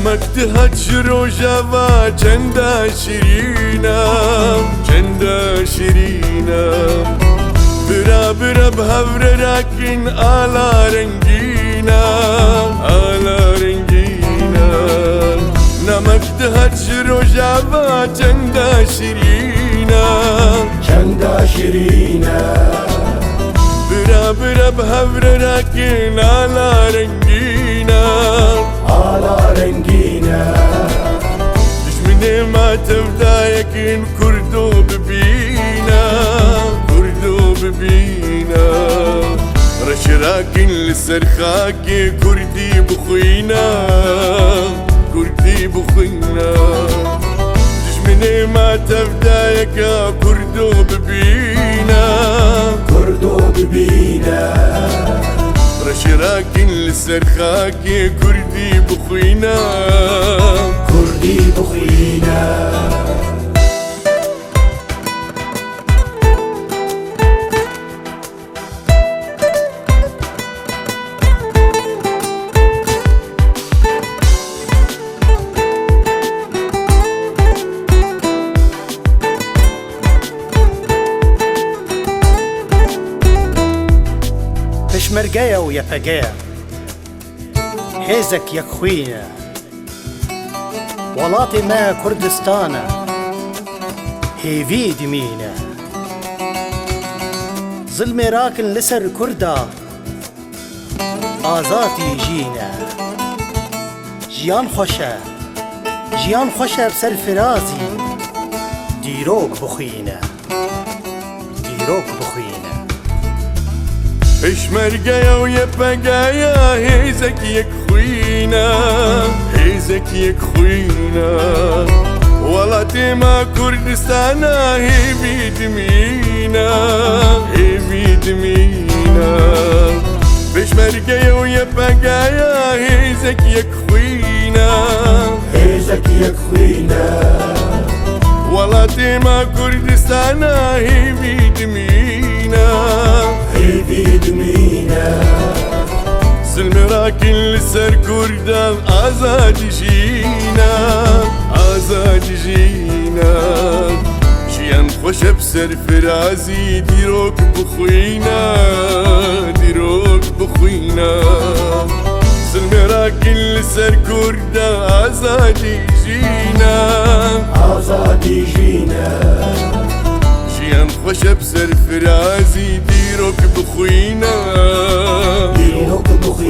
نمک هجر و جوا چنده شیرینه چنده شیرینه برا برا بهور راکن آلا رنگینه آلا رنگینه نمک هجر و جوا چنده شیرینه چنده شیرینه برا برا بهور راکن آلا رنگینه آلا رنگینه دشمني ما تبدايكن كردو ببينا كردو ببينا رشراكن لسرخاكي كردي بخوينا كردي بخوينا دشمني ما تبدايك كردو ببينا كردو ببينا رشراكن لسرخاكي كردي بخوينا كردي بخوينا پشمرگەیە و یەپەگەیە هێزێک یەکخوینە وڵاتی مە کوردستانە هێوی دمینە زلمێ راکن لەسەر کووردا ئازاتی ژینە ژیان خۆشە ژیان خۆشە بسەر فرازی دیرۆک بخوینە دیرۆک بخوینە پشمرگەیە و یەپەگەیە هێزێک یەکخوینە هێزێک یەکخوینە وڵاتی ما کوردستانە هێوی دمینە هێوی دمینە پشمرگەیە و یەپەگەیە هێزێک یەکخوینە هێزێک یەکخوینە وڵاتی ما کوردستانە هێوی دمینە هێوی دمینە زلمێ راکن لەسەر کوردان ئازادی ژینە ئازادی ژینە ژیان خۆشە بسەر فرازی دیرۆک بخوینە دیرۆک بخوینە زلمێ راکن لەسەر کوردان ئازادی ژینە ئازادی ژینە ژیان خۆشە بسەر فرازی دیرۆک بخوینە دیرۆک بخوینە